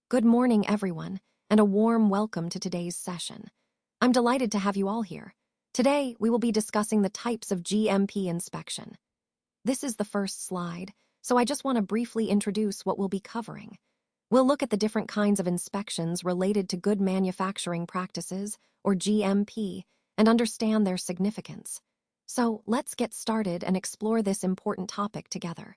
Good morning, everyone, and a warm welcome to today's session. I'm delighted to have you all here. Today, we will be discussing the types of GMP inspection. This is the first slide, so I just want to briefly introduce what we'll be covering. We'll look at the different kinds of inspections related to good manufacturing practices, or GMP, and understand their significance. So let's get started and explore this important topic together.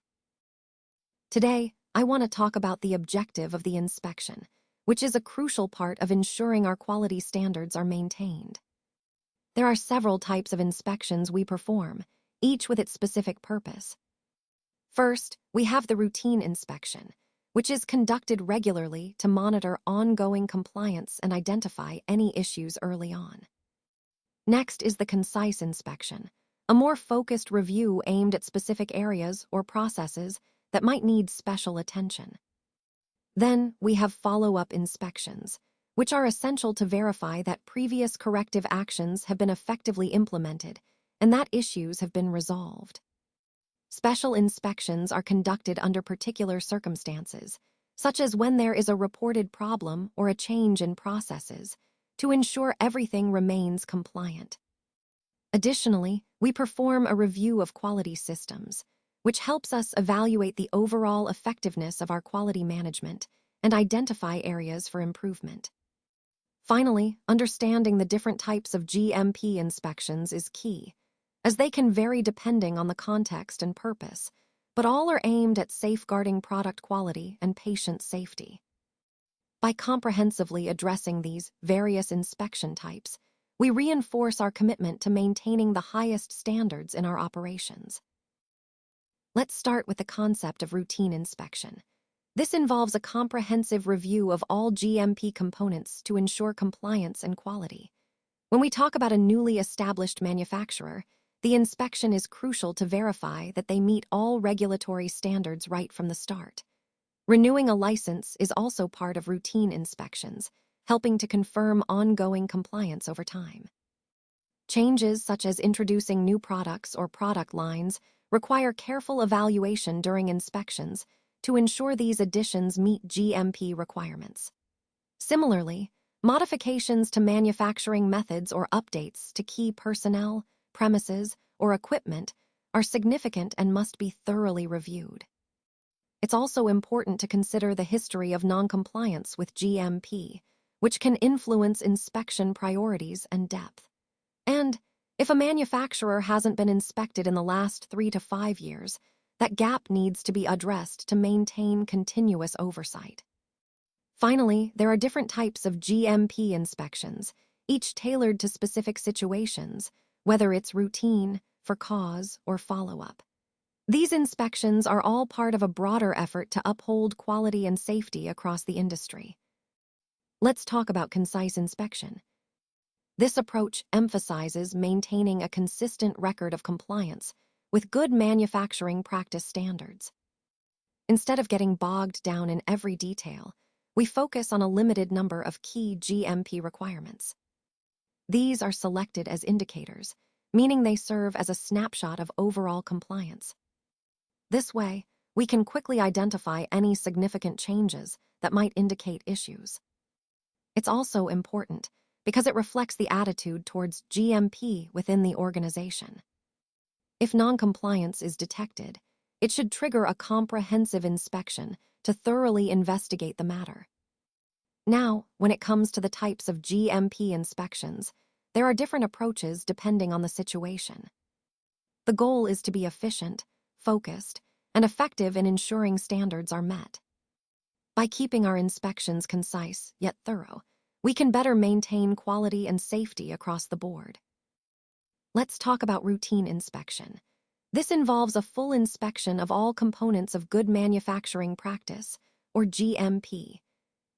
Today, I want to talk about the objective of the inspection, which is a crucial part of ensuring our quality standards are maintained. There are several types of inspections we perform, each with its specific purpose. First, we have the routine inspection, which is conducted regularly to monitor ongoing compliance and identify any issues early on. Next is the concise inspection, a more focused review aimed at specific areas or processes that might need special attention. Then we have follow-up inspections, which are essential to verify that previous corrective actions have been effectively implemented and that issues have been resolved. Special inspections are conducted under particular circumstances, such as when there is a reported problem or a change in processes, to ensure everything remains compliant. Additionally, we perform a review of quality systems, which helps us evaluate the overall effectiveness of our quality management and identify areas for improvement. Finally, understanding the different types of GMP inspections is key, as they can vary depending on the context and purpose, but all are aimed at safeguarding product quality and patient safety. By comprehensively addressing these various inspection types, we reinforce our commitment to maintaining the highest standards in our operations. Let's start with the concept of routine inspection. This involves a comprehensive review of all GMP components to ensure compliance and quality. When we talk about a newly established manufacturer, the inspection is crucial to verify that they meet all regulatory standards right from the start. Renewing a license is also part of routine inspections, helping to confirm ongoing compliance over time. Changes such as introducing new products or product lines require careful evaluation during inspections to ensure these additions meet GMP requirements. Similarly, modifications to manufacturing methods or updates to key personnel, premises, or equipment are significant and must be thoroughly reviewed. It's also important to consider the history of noncompliance with GMP, which can influence inspection priorities and depth. And if a manufacturer hasn't been inspected in the last 3 to 5 years, that gap needs to be addressed to maintain continuous oversight. Finally, there are different types of GMP inspections, each tailored to specific situations, whether it's routine, for cause, or follow-up. These inspections are all part of a broader effort to uphold quality and safety across the industry. Let's talk about concise inspection. This approach emphasizes maintaining a consistent record of compliance with good manufacturing practice standards. Instead of getting bogged down in every detail, we focus on a limited number of key GMP requirements. These are selected as indicators, meaning they serve as a snapshot of overall compliance. This way, we can quickly identify any significant changes that might indicate issues. It's also important because it reflects the attitude towards GMP within the organization. If noncompliance is detected, it should trigger a comprehensive inspection to thoroughly investigate the matter. Now, when it comes to the types of GMP inspections, there are different approaches depending on the situation. The goal is to be efficient, focused, and effective in ensuring standards are met. By keeping our inspections concise yet thorough, we can better maintain quality and safety across the board. Let's talk about routine inspection. This involves a full inspection of all components of good manufacturing practice, or GMP.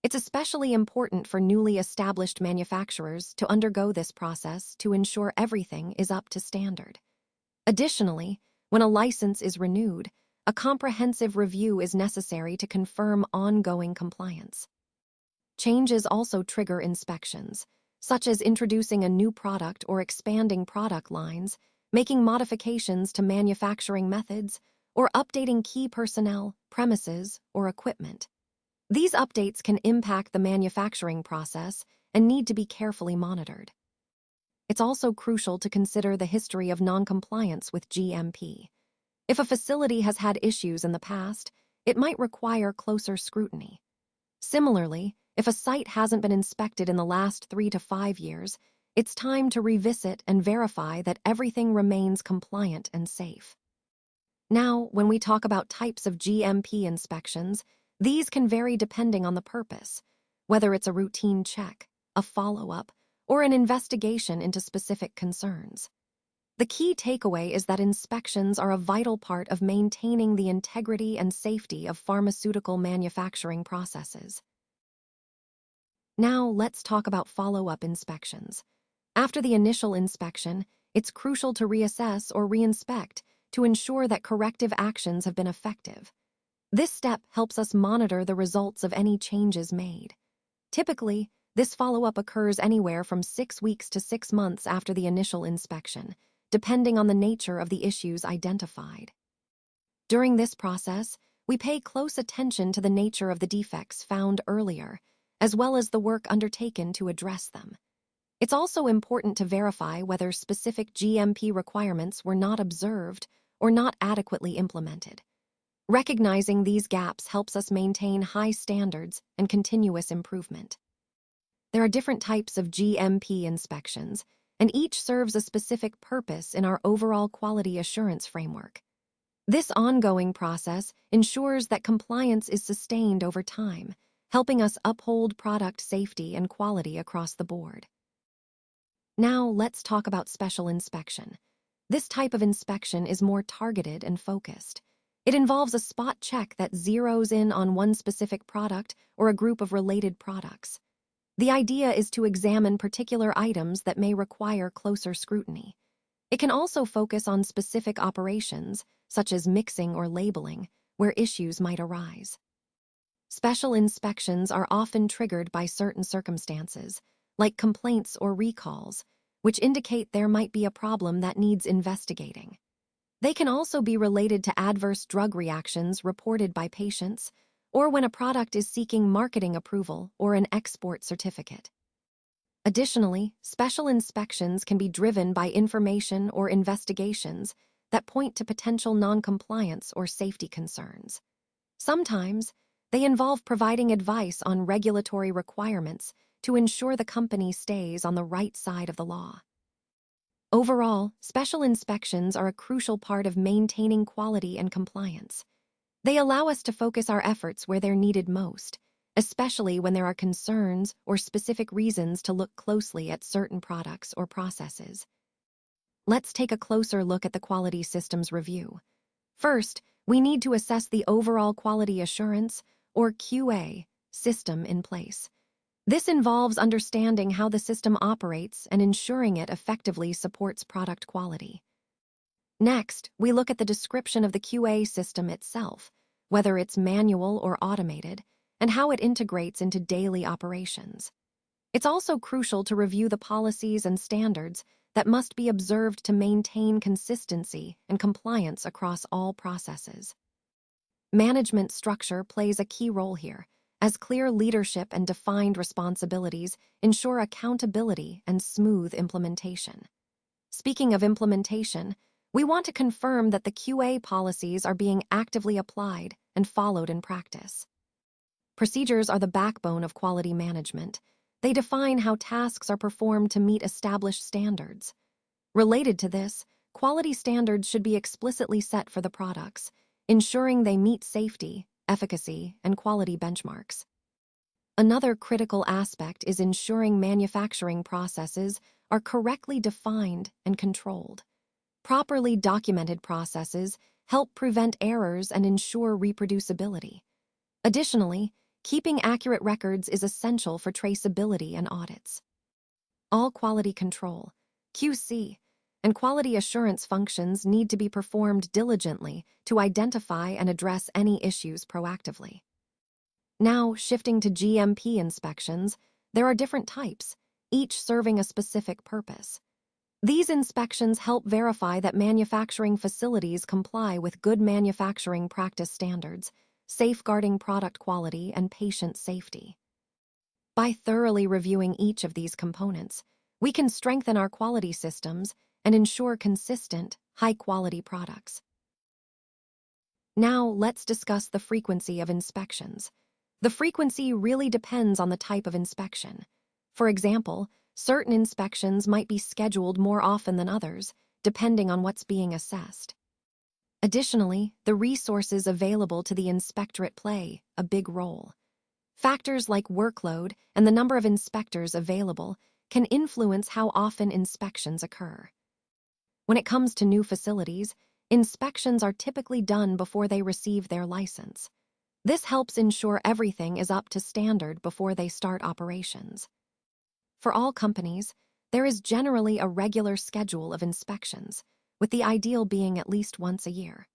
It's especially important for newly established manufacturers to undergo this process to ensure everything is up to standard. Additionally, when a license is renewed, a comprehensive review is necessary to confirm ongoing compliance. Changes also trigger inspections, such as introducing a new product or expanding product lines, making modifications to manufacturing methods, or updating key personnel, premises, or equipment. These updates can impact the manufacturing process and need to be carefully monitored. It's also crucial to consider the history of noncompliance with GMP. If a facility has had issues in the past, it might require closer scrutiny. Similarly, if a site hasn't been inspected in the last 3 to 5 years, it's time to revisit and verify that everything remains compliant and safe. Now, when we talk about types of GMP inspections, these can vary depending on the purpose, whether it's a routine check, a follow-up, or an investigation into specific concerns. The key takeaway is that inspections are a vital part of maintaining the integrity and safety of pharmaceutical manufacturing processes. Now, let's talk about follow-up inspections. After the initial inspection, it's crucial to reassess or reinspect to ensure that corrective actions have been effective. This step helps us monitor the results of any changes made. Typically, this follow-up occurs anywhere from 6 weeks to 6 months after the initial inspection, depending on the nature of the issues identified. During this process, we pay close attention to the nature of the defects found earlier, as well as the work undertaken to address them. It's also important to verify whether specific GMP requirements were not observed or not adequately implemented. Recognizing these gaps helps us maintain high standards and continuous improvement. There are different types of GMP inspections, and each serves a specific purpose in our overall quality assurance framework. This ongoing process ensures that compliance is sustained over time, helping us uphold product safety and quality across the board. Now, let's talk about special inspection. This type of inspection is more targeted and focused. It involves a spot check that zeroes in on one specific product or a group of related products. The idea is to examine particular items that may require closer scrutiny. It can also focus on specific operations, such as mixing or labeling, where issues might arise. Special inspections are often triggered by certain circumstances, like complaints or recalls, which indicate there might be a problem that needs investigating. They can also be related to adverse drug reactions reported by patients, or when a product is seeking marketing approval or an export certificate. Additionally, special inspections can be driven by information or investigations that point to potential noncompliance or safety concerns. Sometimes, they involve providing advice on regulatory requirements to ensure the company stays on the right side of the law. Overall, special inspections are a crucial part of maintaining quality and compliance. They allow us to focus our efforts where they're needed most, especially when there are concerns or specific reasons to look closely at certain products or processes. Let's take a closer look at the quality systems review. First, we need to assess the overall quality assurance, or QA, system in place. This involves understanding how the system operates and ensuring it effectively supports product quality. Next, we look at the description of the QA system itself, whether it's manual or automated, and how it integrates into daily operations. It's also crucial to review the policies and standards that must be observed to maintain consistency and compliance across all processes. Management structure plays a key role here, as clear leadership and defined responsibilities ensure accountability and smooth implementation. Speaking of implementation, we want to confirm that the QA policies are being actively applied and followed in practice. Procedures are the backbone of quality management. They define how tasks are performed to meet established standards. Related to this, quality standards should be explicitly set for the products, ensuring they meet safety, efficacy, and quality benchmarks. Another critical aspect is ensuring manufacturing processes are correctly defined and controlled. Properly documented processes help prevent errors and ensure reproducibility. Additionally, keeping accurate records is essential for traceability and audits. All quality control, QC, and quality assurance functions need to be performed diligently to identify and address any issues proactively. Now, shifting to GMP inspections, there are different types, each serving a specific purpose. These inspections help verify that manufacturing facilities comply with good manufacturing practice standards, safeguarding product quality and patient safety. By thoroughly reviewing each of these components, we can strengthen our quality systems and ensure consistent, high-quality products. Now, let's discuss the frequency of inspections. The frequency really depends on the type of inspection. For example, certain inspections might be scheduled more often than others, depending on what's being assessed. Additionally, the resources available to the inspectorate play a big role. Factors like workload and the number of inspectors available can influence how often inspections occur. When it comes to new facilities, inspections are typically done before they receive their license. This helps ensure everything is up to standard before they start operations. For all companies, there is generally a regular schedule of inspections, with the ideal being at least once a year.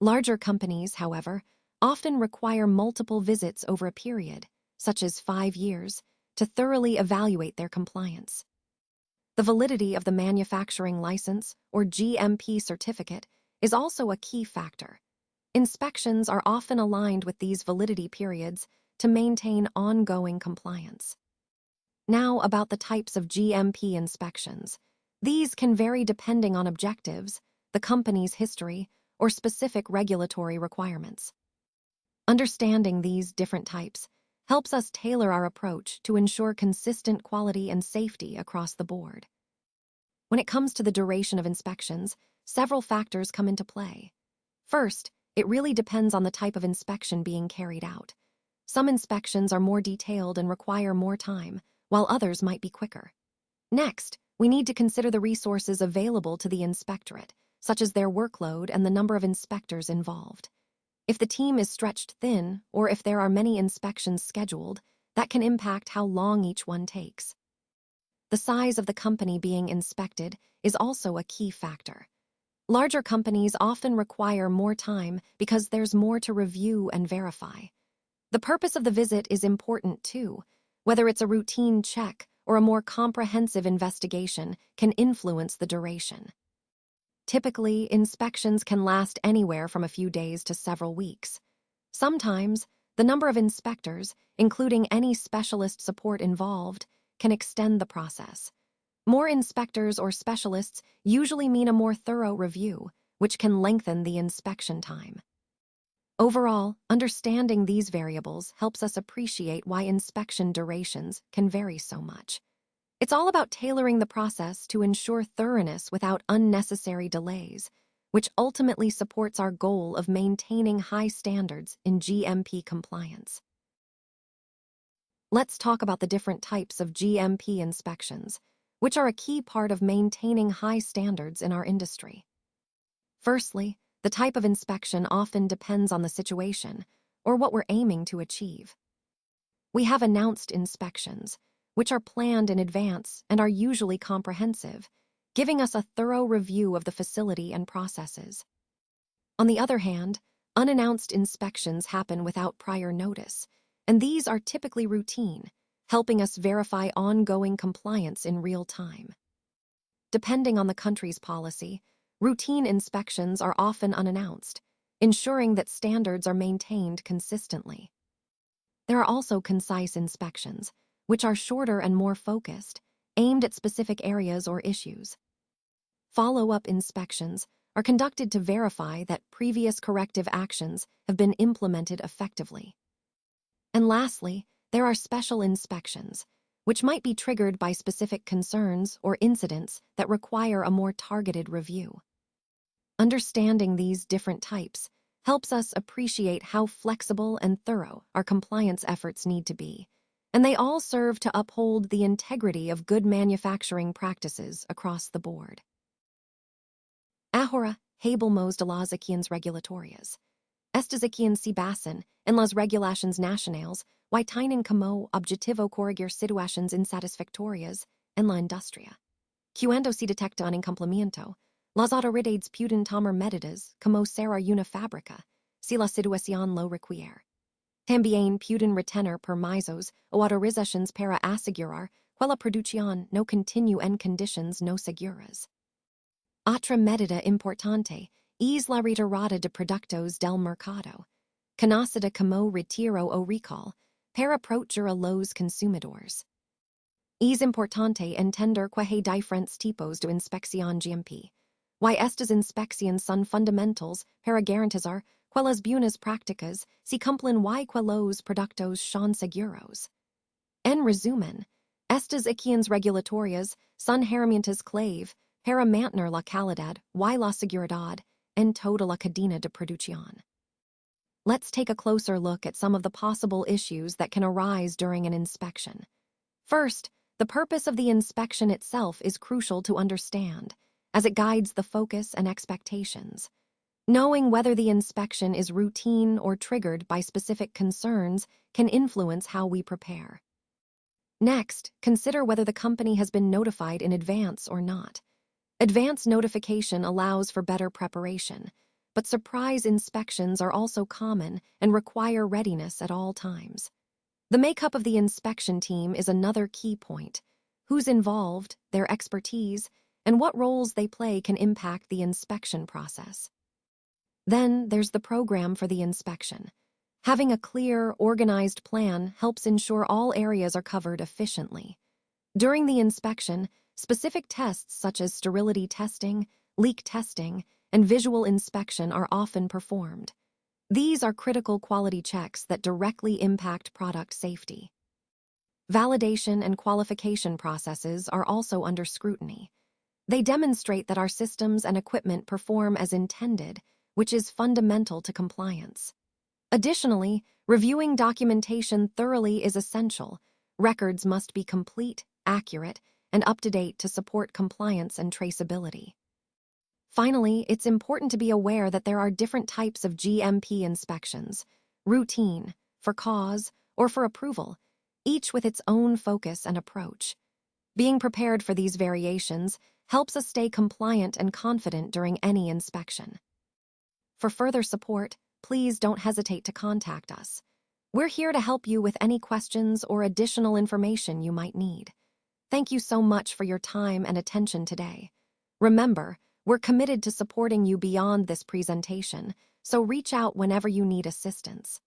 Larger companies, however, often require multiple visits over a period, such as 5 years, to thoroughly evaluate their compliance. The validity of the manufacturing license, or GMP certificate, is also a key factor. Inspections are often aligned with these validity periods to maintain ongoing compliance. Now about the types of GMP inspections. These can vary depending on objectives, the company's history, or specific regulatory requirements. Understanding these different types helps us tailor our approach to ensure consistent quality and safety across the board. When it comes to the duration of inspections, several factors come into play. First, it really depends on the type of inspection being carried out. Some inspections are more detailed and require more time, while others might be quicker. Next, we need to consider the resources available to the inspectorate, such as their workload and the number of inspectors involved. If the team is stretched thin, or if there are many inspections scheduled, that can impact how long each one takes. The size of the company being inspected is also a key factor. Larger companies often require more time because there's more to review and verify. The purpose of the visit is important too. Whether it's a routine check or a more comprehensive investigation can influence the duration. Typically, inspections can last anywhere from a few days to several weeks. Sometimes, the number of inspectors, including any specialist support involved, can extend the process. More inspectors or specialists usually mean a more thorough review, which can lengthen the inspection time. Overall, understanding these variables helps us appreciate why inspection durations can vary so much. It's all about tailoring the process to ensure thoroughness without unnecessary delays, which ultimately supports our goal of maintaining high standards in GMP compliance. Let's talk about the different types of GMP inspections, which are a key part of maintaining high standards in our industry. Firstly, the type of inspection often depends on the situation or what we're aiming to achieve. We have announced inspections, which are planned in advance and are usually comprehensive, giving us a thorough review of the facility and processes. On the other hand, unannounced inspections happen without prior notice, and these are typically routine, helping us verify ongoing compliance in real time. Depending on the country's policy, routine inspections are often unannounced, ensuring that standards are maintained consistently. There are also concise inspections, which are shorter and more focused, aimed at specific areas or issues. Follow-up inspections are conducted to verify that previous corrective actions have been implemented effectively. And lastly, there are special inspections, which might be triggered by specific concerns or incidents that require a more targeted review. Understanding these different types helps us appreciate how flexible and thorough our compliance efforts need to be, and they all serve to uphold the integrity of good manufacturing practices across the board. Ahora, habemos de las acciones regulatorias. Estas acciones se basan en las regulaciones nacionales y tienen como objetivo corregir situaciones insatisfactorias en la industria. Cuando se detecta un incumplimiento, las autoridades pueden tomar medidas como cerrar una fábrica si la situación lo requiere. También pueden retener permisos o autorizaciones para asegurar que la producción no continúe en condiciones no seguras. Otra medida importante es la retirada de productos del mercado. conocida como retiro o recall, para proteger a los consumidores. Es importante entender que hay diferentes tipos de inspección GMP. Y estas inspecciones son fundamentals para garantizar que las buenas prácticas se cumplen y que los productos son seguros. En resumen, estas acciones regulatorias son herramientas clave para mantener la calidad y la seguridad en toda la cadena de producción. Let's take a closer look at some of the possible issues that can arise during an inspection. First, the purpose of the inspection itself is crucial to understand, as it guides the focus and expectations. Knowing whether the inspection is routine or triggered by specific concerns can influence how we prepare. Next, consider whether the company has been notified in advance or not. Advance notification allows for better preparation, but surprise inspections are also common and require readiness at all times. The makeup of the inspection team is another key point. Who's involved, their expertise, and what roles they play can impact the inspection process. Then there's the program for the inspection. Having a clear, organized plan helps ensure all areas are covered efficiently. During the inspection, specific tests such as sterility testing, leak testing, and visual inspection are often performed. These are critical quality checks that directly impact product safety. Validation and qualification processes are also under scrutiny. They demonstrate that our systems and equipment perform as intended, which is fundamental to compliance. Additionally, reviewing documentation thoroughly is essential. Records must be complete, accurate, and up-to-date to support compliance and traceability. Finally, it's important to be aware that there are different types of GMP inspections: routine, for cause, or for approval, each with its own focus and approach. Being prepared for these variations helps us stay compliant and confident during any inspection. For further support, please don't hesitate to contact us. We're here to help you with any questions or additional information you might need. Thank you so much for your time and attention today. Remember, we're committed to supporting you beyond this presentation, so reach out whenever you need assistance.